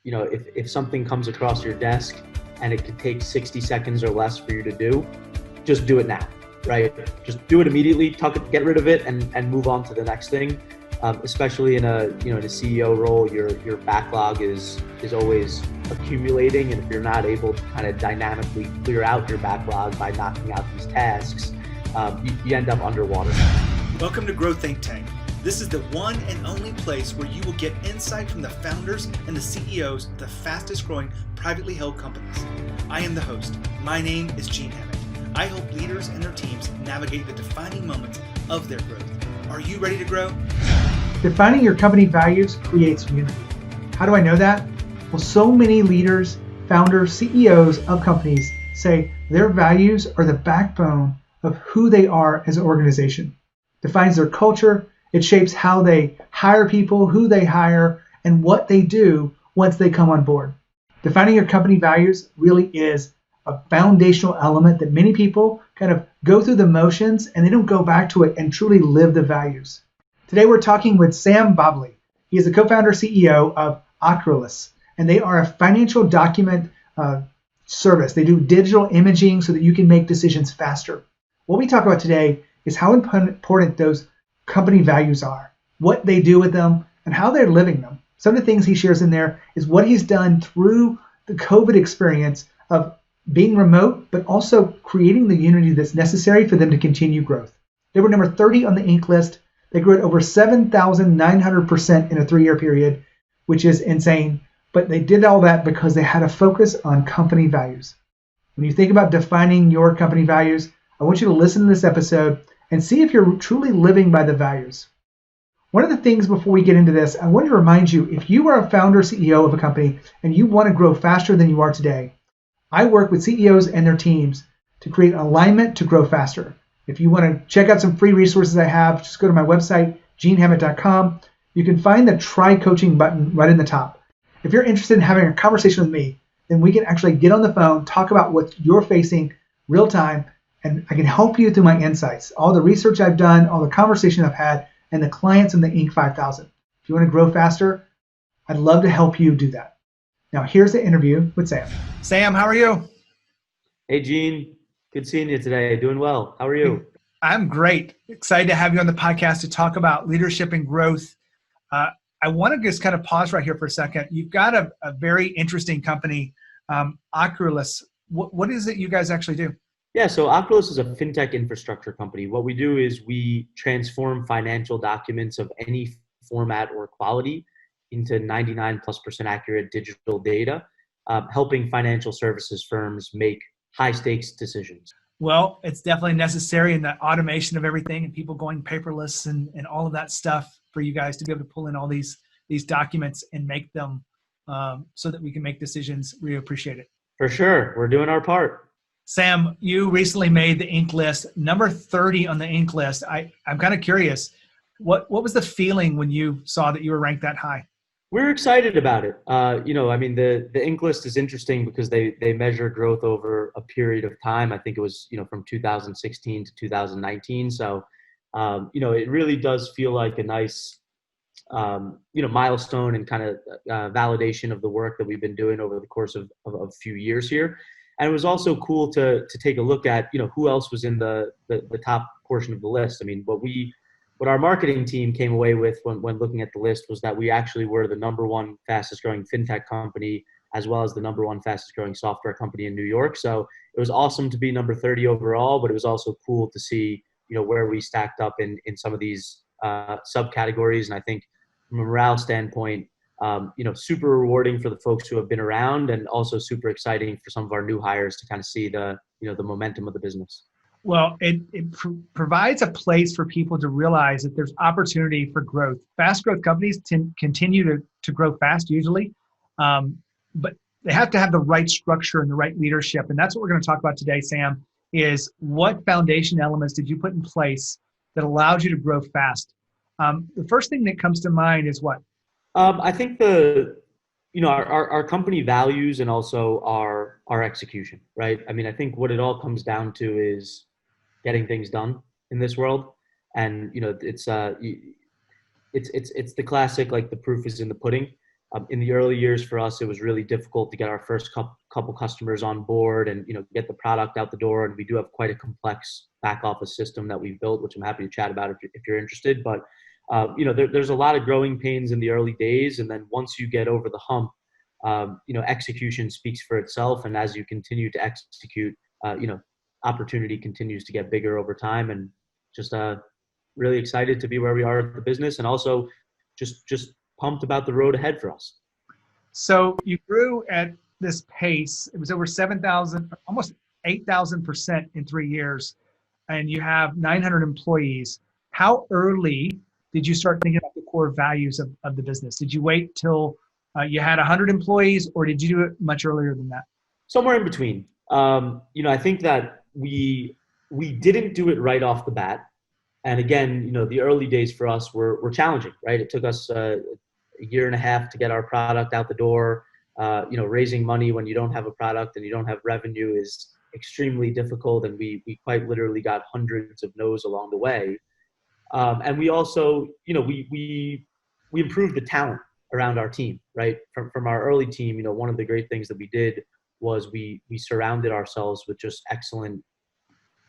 if something comes across your desk and it could take 60 seconds or less for you to do, just do it now, right? Just do it immediately, get rid of it, and move on to the next thing. Especially in a CEO role, your backlog is always accumulating, and if you're not able to kind of dynamically clear out your backlog by knocking out these tasks, you end up underwater. Welcome to Grow Think Tank. This is the one and only place where you will get insight from the founders and the CEOs of the fastest growing privately held companies. I am the host. My name is Gene Hammett. I help leaders and their teams navigate the defining moments of their growth. Are you ready to grow? Defining your company values creates unity. How do I know that? Well, so many leaders, founders, CEOs of companies say their values are the backbone of who they are as an organization. Defines their culture. It shapes how they hire people, who they hire, and what they do once they come on board. Defining your company values really is a foundational element that many people kind of go through the motions and they don't go back to it and truly live the values. Today we're talking with Sam Bobley. He is the co-founder CEO of Ocrolus, and they are a financial document service. They do digital imaging so that you can make decisions faster. What we talk about today is how important those company values are, what they do with them, and how they're living them. Some of the things he shares in there is what he's done through the COVID experience of being remote, but also creating the unity that's necessary for them to continue growth. They were number 30 on the Inc. list. They grew at over 7,900% in a 3-year period, which is insane. But they did all that because they had a focus on company values. When you think about defining your company values, I want you to listen to this episode and see if you're truly living by the values. One of the things before we get into this, I want to remind you, if you are a founder, CEO of a company, and you want to grow faster than you are today, I work with CEOs and their teams to create alignment to grow faster. If you want to check out some free resources I have, just go to my website, genehammett.com. You can find the Try Coaching button right in the top. If you're interested in having a conversation with me, then we can actually get on the phone, talk about what you're facing real time, and I can help you through my insights, all the research I've done, all the conversation I've had, and the clients in the Inc. 5000. If you want to grow faster, I'd love to help you do that. Now, here's the interview with Sam. Sam, how are you? Hey, Gene. Good seeing you today. Doing well. How are you? I'm great. Excited to have you on the podcast to talk about leadership and growth. I want to just kind of pause right here for a second. You've got a very interesting company, Ocrolus. What is it you guys actually do? Yeah, so Ocrolus is a fintech infrastructure company. What we do is we transform financial documents of any format or quality into 99+% accurate digital data, helping financial services firms make high-stakes decisions. Well, it's definitely necessary in the automation of everything and people going paperless and all of that stuff for you guys to be able to pull in all these documents and make them so that we can make decisions. We appreciate it. For sure. We're doing our part. Sam, you recently made the Inc. list, number 30 on the Inc. list. I'm kind of curious, what was the feeling when you saw that you were ranked that high? We're excited about it. The Inc. list is interesting because they measure growth over a period of time. I think it was, from 2016 to 2019. So, it really does feel like a nice, milestone and kind of validation of the work that we've been doing over the course of a few years here. And it was also cool to take a look at, who else was in the top portion of the list. I mean, what our marketing team came away with when looking at the list was that we actually were the number one fastest growing fintech company, as well as the number one fastest growing software company in New York. So it was awesome to be number 30 overall, but it was also cool to see, where we stacked up in some of these subcategories. And I think from a morale standpoint, super rewarding for the folks who have been around, and also super exciting for some of our new hires to kind of see the momentum of the business. Well, it provides a place for people to realize that there's opportunity for growth. Fast growth companies continue to grow fast usually, but they have to have the right structure and the right leadership. And that's what we're going to talk about today, Sam, is what foundation elements did you put in place that allowed you to grow fast? The first thing that comes to mind is what? I think our company values and also our execution, right? I mean, I think what it all comes down to is getting things done in this world. And, it's the classic, like the proof is in the pudding. In the early years for us, it was really difficult to get our first couple customers on board and, get the product out the door. And we do have quite a complex back office system that we've built, which I'm happy to chat about if you're interested. But, there's a lot of growing pains in the early days. And then once you get over the hump, execution speaks for itself. And as you continue to execute, opportunity continues to get bigger over time, and just really excited to be where we are at the business, and also just pumped about the road ahead for us. So you grew at this pace. It was over 7,000, almost 8,000% in 3 years, and you have 900 employees. How early did you start thinking about the core values of the business? Did you wait till you had 100 employees, or did you do it much earlier than that? Somewhere in between. I think that we didn't do it right off the bat. And again, the early days for us were challenging, right? It took us a year and a half to get our product out the door. Raising money when you don't have a product and you don't have revenue is extremely difficult. And we quite literally got hundreds of no's along the way. And we also, we improved the talent around our team, right? From our early team, one of the great things that we did was we surrounded ourselves with just excellent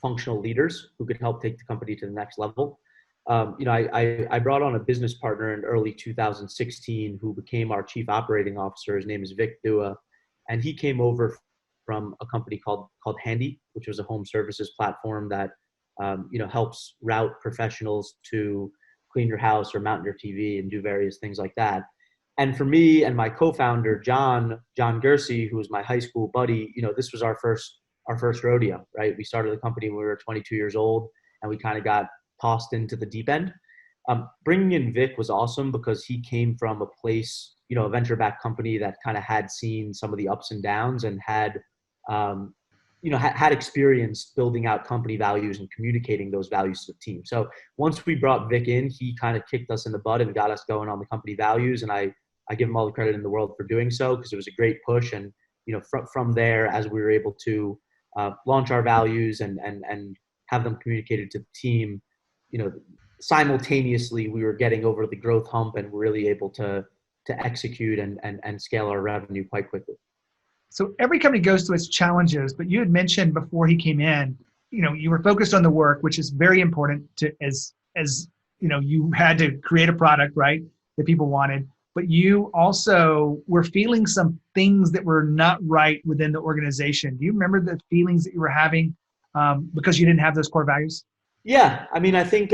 functional leaders who could help take the company to the next level. I brought on a business partner in early 2016 who became our chief operating officer. His name is Vic Dua, and he came over from a company called Handy, which was a home services platform that helps route professionals to clean your house or mount your TV and do various things like that. And for me and my co-founder, John Gersey, who was my high school buddy, this was our first rodeo, right? We started the company when we were 22 years old, and we kind of got tossed into the deep end. Bringing in Vic was awesome because he came from a place, a venture-backed company that kind of had seen some of the ups and downs and had experience building out company values and communicating those values to the team. So once we brought Vic in, he kind of kicked us in the butt and got us going on the company values. And I give him all the credit in the world for doing so, because it was a great push. And, from there, as we were able to launch our values and have them communicated to the team, simultaneously we were getting over the growth hump and were really able to execute and scale our revenue quite quickly. So every company goes through its challenges, but you had mentioned before he came in, you were focused on the work, which is very important as you had to create a product, right, that people wanted, but you also were feeling some things that were not right within the organization. Do you remember the feelings that you were having because you didn't have those core values? Yeah. I mean, I think,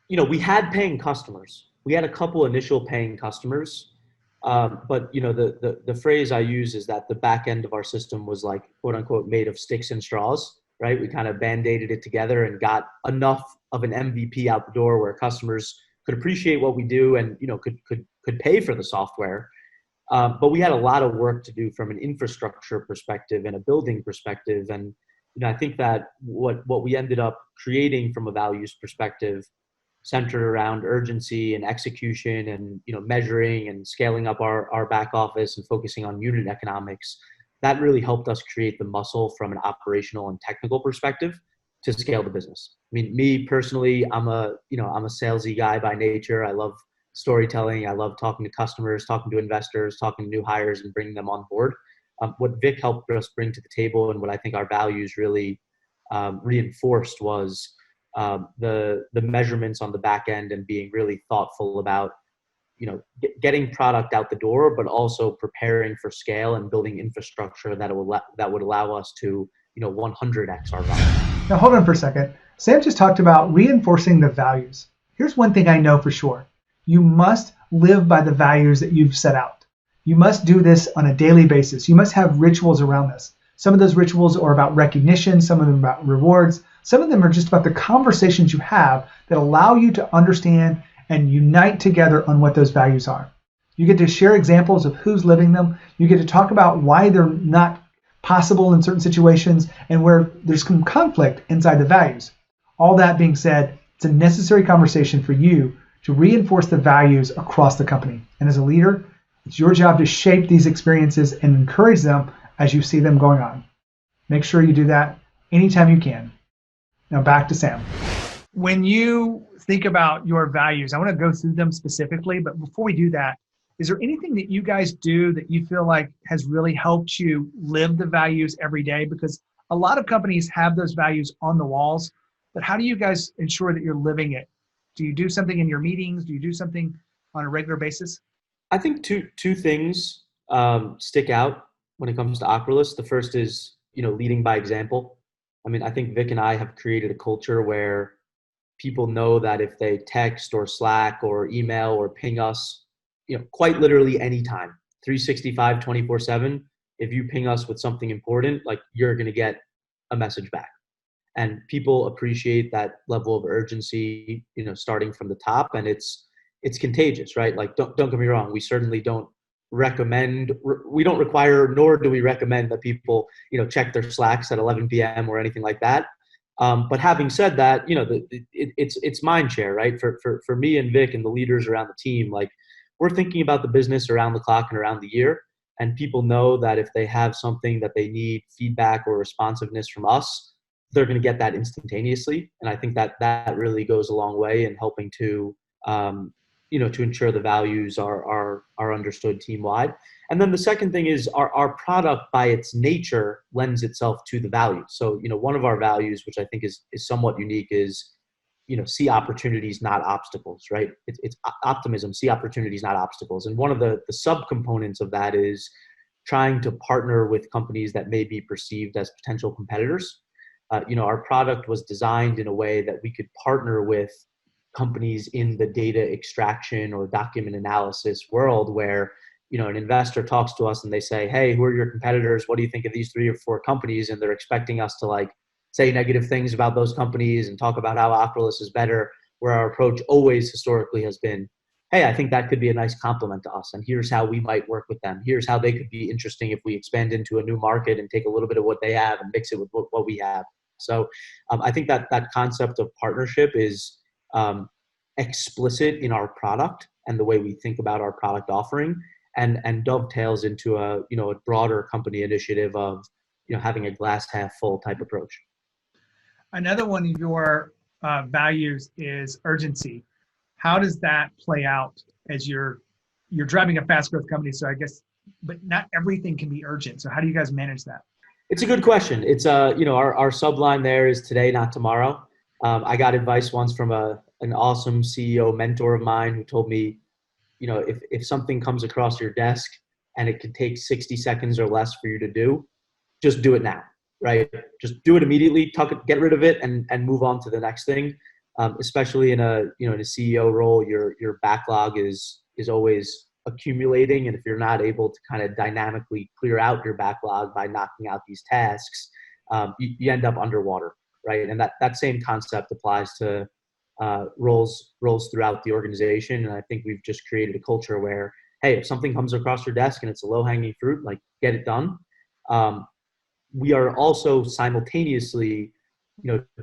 we had paying customers. We had a couple initial paying customers. But the phrase I use is that the back end of our system was like, quote unquote, made of sticks and straws, right? We kind of band-aided it together and got enough of an MVP out the door where customers could appreciate what we do and, could pay for the software. But we had a lot of work to do from an infrastructure perspective and a building perspective. And, I think that what we ended up creating from a values perspective centered around urgency and execution and, measuring and scaling up our back office and focusing on unit economics, that really helped us create the muscle from an operational and technical perspective to scale the business. I mean, me personally, I'm a salesy guy by nature. I love storytelling. I love talking to customers, talking to investors, talking to new hires and bringing them on board. What Vic helped us bring to the table and what I think our values really reinforced was the measurements on the back end and being really thoughtful about, getting product out the door, but also preparing for scale and building infrastructure that would allow us to, 100x our value. Now hold on for a second. Sam just talked about reinforcing the values. Here's one thing I know for sure. You must live by the values that you've set out. You must do this on a daily basis. You must have rituals around this. Some of those rituals are about recognition, some of them about rewards, some of them are just about the conversations you have that allow you to understand and unite together on what those values are. You get to share examples of who's living them. You get to talk about why they're not possible in certain situations and where there's some conflict inside the values. All that being said, it's a necessary conversation for you to reinforce the values across the company. And as a leader, it's your job to shape these experiences and encourage them as you see them going on. Make sure you do that anytime you can. Now back to Sam. When you think about your values, I want to go through them specifically, but before we do that, Is there anything that you guys do that you feel like has really helped you live the values every day? Because a lot of companies have those values on the walls, but how do you guys ensure that you're living it? Do you do something in your meetings? Do you do something on a regular basis? I think two things stick out when it comes to Ocrolus. The first is, leading by example. I mean, I think Vic and I have created a culture where people know that if they text or Slack or email or ping us, quite literally anytime, 365, 24/7, if you ping us with something important, like you're going to get a message back. And people appreciate that level of urgency, starting from the top, and it's contagious, right? Like, don't get me wrong. We certainly don't we don't require, nor do we recommend that people, check their Slacks at 11 p.m. or anything like that. But having said that, it's mind share, right? For me and Vic and the leaders around the team, like, we're thinking about the business around the clock and around the year. And people know that if they have something that they need feedback or responsiveness from us, they're going to get that instantaneously. And I think that really goes a long way in helping to, to ensure the values are understood team wide. And then the second thing is our product by its nature lends itself to the values. So, one of our values, which I think is somewhat unique, is, see opportunities, not obstacles, right? It's optimism, see opportunities, not obstacles. And one of the subcomponents of that is trying to partner with companies that may be perceived as potential competitors. Our product was designed in a way that we could partner with companies in the data extraction or document analysis world where, an investor talks to us and they say, hey, who are your competitors? What do you think of these 3 or 4 companies? And they're expecting us to say negative things about those companies and talk about how Ocrolus is better, where our approach always historically has been, hey, I think that could be a nice compliment to us. And here's how we might work with them. Here's how they could be interesting if we expand into a new market and take a little bit of what they have and mix it with what we have. So I think that concept of partnership is explicit in our product and the way we think about our product offering, and dovetails into a broader company initiative of having a glass half full type approach. Another one of your values is urgency. How does that play out as you're driving a fast growth company? So I guess, but not everything can be urgent. So how do you guys manage that? It's a good question. It's our subline there is today, not tomorrow. I got advice once from an awesome CEO mentor of mine who told me, if something comes across your desk and it could take 60 seconds or less for you to do, just do it now, right? Just do it immediately, get rid of it and move on to the next thing. Especially in a CEO role, your backlog is always accumulating. And if you're not able to kind of dynamically clear out your backlog by knocking out these tasks, you end up underwater, right? And that same concept applies to roles throughout the organization. And I think we've just created a culture where, hey, if something comes across your desk and it's a low-hanging fruit, get it done. We are also simultaneously,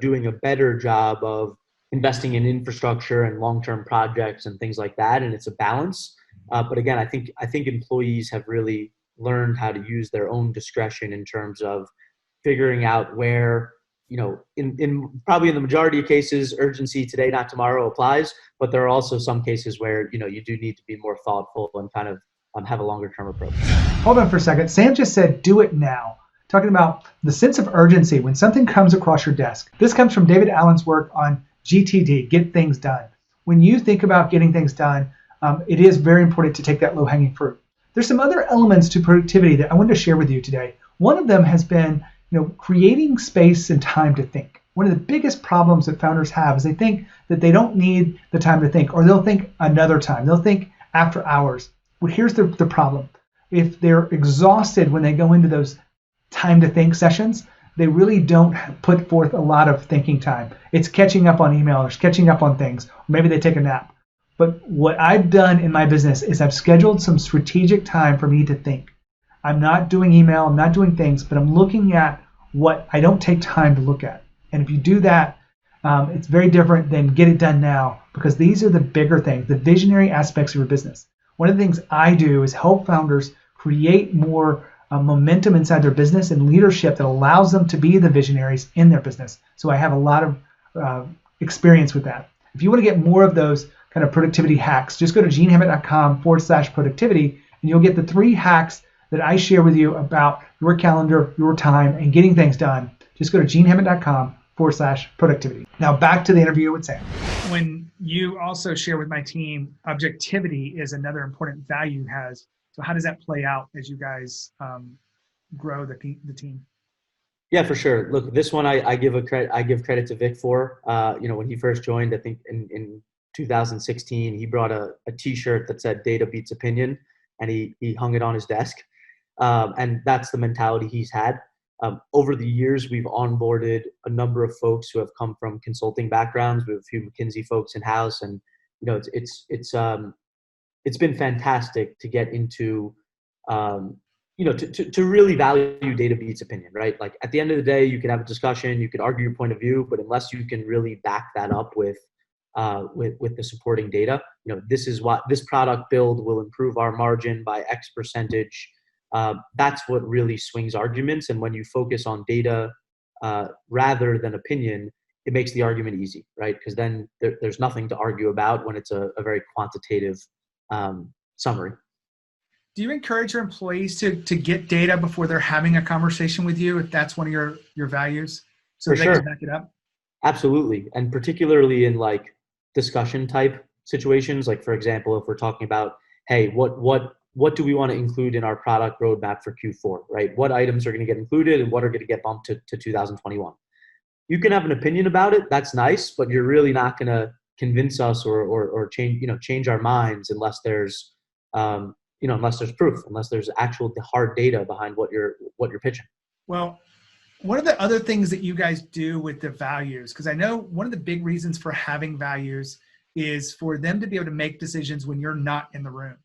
doing a better job of investing in infrastructure and long-term projects and things like that. And it's a balance. But again, I think employees have really learned how to use their own discretion in terms of figuring out where, probably in the majority of cases, urgency today, not tomorrow applies. But there are also some cases where, you do need to be more thoughtful and kind of have a longer term approach. Hold on for a second. Sam just said, do it now. Talking about the sense of urgency when something comes across your desk. This comes from David Allen's work on GTD, get things done. When you think about getting things done, it is very important to take that low-hanging fruit. There's some other elements to productivity that I wanted to share with you today. One of them has been, creating space and time to think. One of the biggest problems that founders have is they think that they don't need the time to think, or they'll think another time. They'll think after hours. Well, here's the problem. If they're exhausted when they go into those time to think sessions, they really don't put forth a lot of thinking time. It's catching up on emails, catching up on things, or maybe they take a nap. But what I've done in my business is I've scheduled some strategic time for me to think. I'm not doing email, I'm not doing things, but I'm looking at what I don't take time to look at. And if you do that, it's very different than get it done now, because these are the bigger things, the visionary aspects of your business. One of the things I do is help founders create more momentum inside their business and leadership that allows them to be the visionaries in their business. So I have a lot of experience with that. If you want to get more of those kind of productivity hacks. Just go to genehammett.com/productivity, and you'll get the 3 hacks that I share with you about your calendar, your time, and getting things done. Just go to genehammett.com/productivity. Now back to the interview with Sam. When you also share with my team, objectivity is another important value you has. So how does that play out as you guys grow the team? Yeah, for sure. Look, this one I give credit to Vic for. When he first joined, I think in 2016, he brought a T-shirt that said "Data beats opinion," and he hung it on his desk. And that's the mentality he's had. Over the years, we've onboarded a number of folks who have come from consulting backgrounds. We have a few McKinsey folks in house, and it's been fantastic to get into. To really value data beats opinion, right? Like at the end of the day, you can have a discussion, you can argue your point of view, but unless you can really back that up with the supporting data, this is what this product build will improve our margin by X percentage. That's what really swings arguments. And when you focus on data rather than opinion, it makes the argument easy, right? Because then there's nothing to argue about when it's a very quantitative summary. Do you encourage your employees to get data before they're having a conversation with you, if that's one of your values, so they can back it up? Absolutely. And particularly in like discussion type situations, like for example, if we're talking about, hey, what do we want to include in our product roadmap for Q4, right? What items are going to get included and what are going to get bumped to 2021? You can have an opinion about it. That's nice, but you're really not going to convince us or change our minds unless there's unless there's proof, unless there's actual hard data behind what you're pitching. Well, what are the other things that you guys do with the values? Because I know one of the big reasons for having values is for them to be able to make decisions when you're not in the room.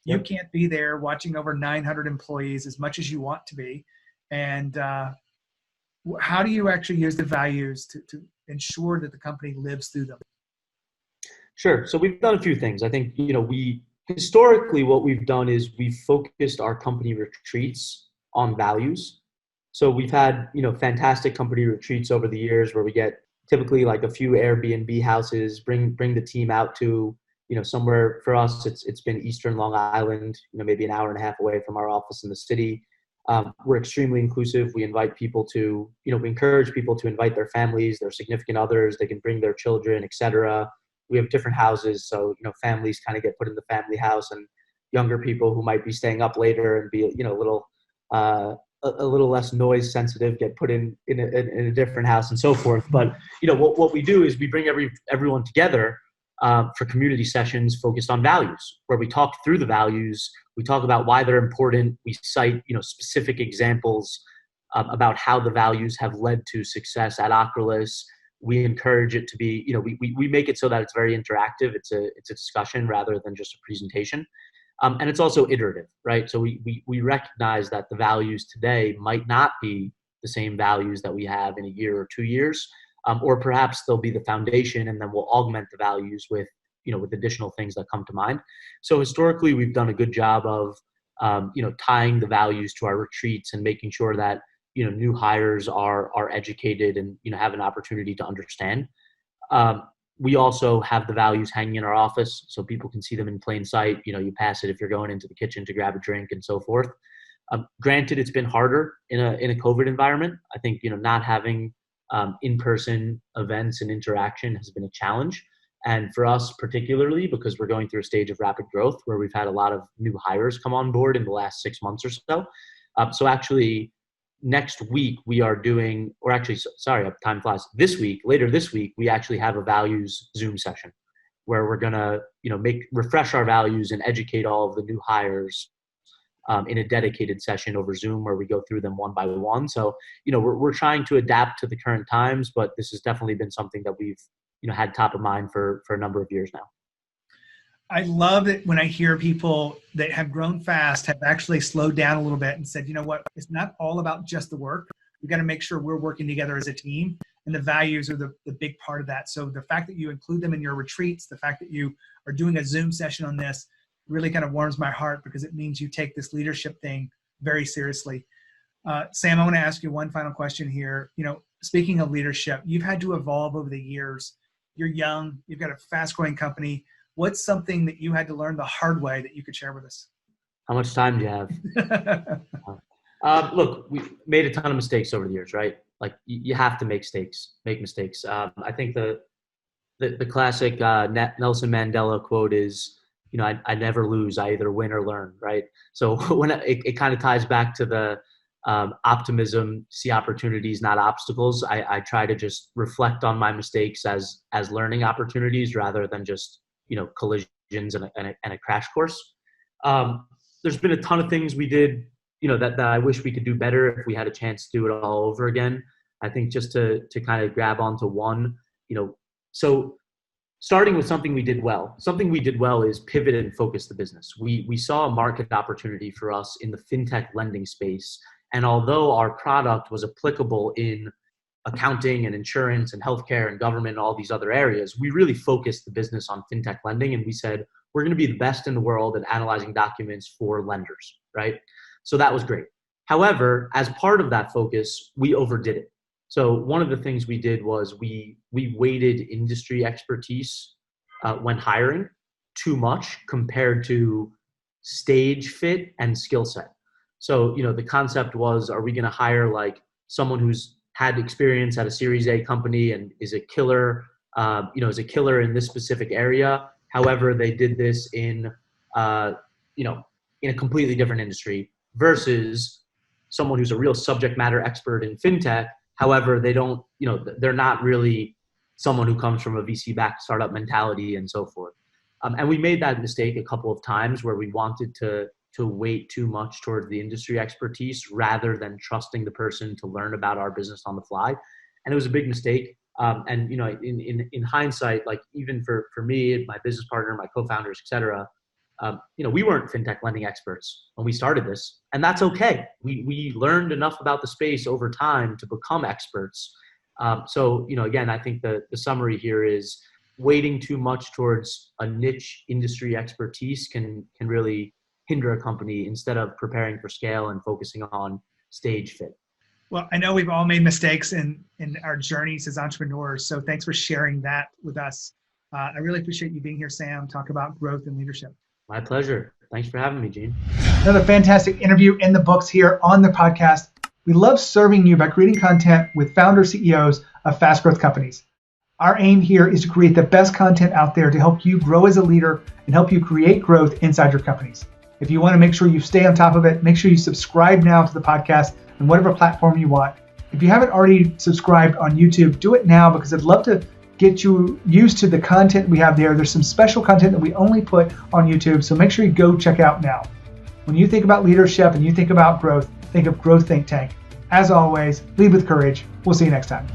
You Yep. can't be there watching over 900 employees as much as you want to be. And how do you actually use the values to ensure that the company lives through them? Sure. So we've done a few things. I think, historically, what we've done is we've focused our company retreats on values. So we've had, fantastic company retreats over the years where we get typically like a few Airbnb houses, bring the team out to, somewhere. For us, it's been Eastern Long Island, maybe an hour and a half away from our office in the city. We're extremely inclusive. We invite people to, we encourage people to invite their families, their significant others. They can bring their children, et cetera. We have different houses, so families kind of get put in the family house, and younger people who might be staying up later and be a little less noise sensitive get put in a different house and so forth. But what we do is we bring everyone together for community sessions focused on values, where we talk through the values, we talk about why they're important, we cite specific examples about how the values have led to success at Ocrolus. We encourage it to be, we make it so that it's very interactive. It's a discussion rather than just a presentation. And it's also iterative, right? So we recognize that the values today might not be the same values that we have in a year or 2 years, or perhaps they'll be the foundation, and then we'll augment the values with additional things that come to mind. So historically, we've done a good job of, tying the values to our retreats and making sure that new hires are educated and have an opportunity to understand. We also have the values hanging in our office so people can see them in plain sight. You pass it if you're going into the kitchen to grab a drink and so forth. Granted, it's been harder in a COVID environment. I think not having in-person events and interaction has been a challenge. And for us particularly, because we're going through a stage of rapid growth where we've had a lot of new hires come on board in the last 6 months or so. So actually, next week we are doing, or actually, sorry, time flies. Later this week, we actually have a values Zoom session where we're gonna, refresh our values and educate all of the new hires in a dedicated session over Zoom where we go through them one by one. So, we're trying to adapt to the current times, but this has definitely been something that we've, had top of mind for a number of years now. I love it when I hear people that have grown fast have actually slowed down a little bit and said, you know what, it's not all about just the work. We got to make sure we're working together as a team, and the values are the big part of that. So the fact that you include them in your retreats, the fact that you are doing a Zoom session on this really kind of warms my heart, because it means you take this leadership thing very seriously. Sam, I want to ask you one final question here. Speaking of leadership, you've had to evolve over the years. You're young, you've got a fast growing company. what's something that you had to learn the hard way that you could share with us? How much time do you have? Look, we made a ton of mistakes over the years, right? Like you have to make mistakes. I think the classic Nelson Mandela quote is, I never lose. I either win or learn, right? So when it kind of ties back to the optimism, see opportunities, not obstacles. I try to just reflect on my mistakes as learning opportunities rather than just, collisions and a crash course. There's been a ton of things we did, that I wish we could do better if we had a chance to do it all over again. I think just to kind of grab onto one, so starting with something we did well. Something we did well is pivot and focus the business. We saw a market opportunity for us in the fintech lending space. And although our product was applicable in accounting and insurance and healthcare and government and all these other areas, we really focused the business on fintech lending. And we said, we're going to be the best in the world at analyzing documents for lenders, right? So that was great. However, as part of that focus, we overdid it. So one of the things we did was we weighted industry expertise when hiring too much compared to stage fit and skill set. So, the concept was, are we going to hire like someone who's had experience at a Series A company and is a killer, in this specific area. However, they did this in a completely different industry versus someone who's a real subject matter expert in fintech. However, they don't, they're not really someone who comes from a VC-backed startup mentality and so forth. And we made that mistake a couple of times where we wanted to weight too much towards the industry expertise rather than trusting the person to learn about our business on the fly. And it was a big mistake. And, in hindsight, like even for me, my business partner, my co-founders, et cetera, we weren't fintech lending experts when we started this, and that's okay. We learned enough about the space over time to become experts. So, again, I think the summary here is weighting too much towards a niche industry expertise can really hinder a company instead of preparing for scale and focusing on stage fit. Well, I know we've all made mistakes in our journeys as entrepreneurs. So thanks for sharing that with us. I really appreciate you being here, Sam, talk about growth and leadership. My pleasure. Thanks for having me, Gene. Another fantastic interview in the books here on the podcast. We love serving you by creating content with founder CEOs of fast growth companies. Our aim here is to create the best content out there to help you grow as a leader and help you create growth inside your companies. If you want to make sure you stay on top of it, make sure you subscribe now to the podcast on whatever platform you want. If you haven't already subscribed on YouTube, do it now because I'd love to get you used to the content we have there. There's some special content that we only put on YouTube, so make sure you go check out now. When you think about leadership and you think about growth, think of Growth Think Tank. As always, lead with courage. We'll see you next time.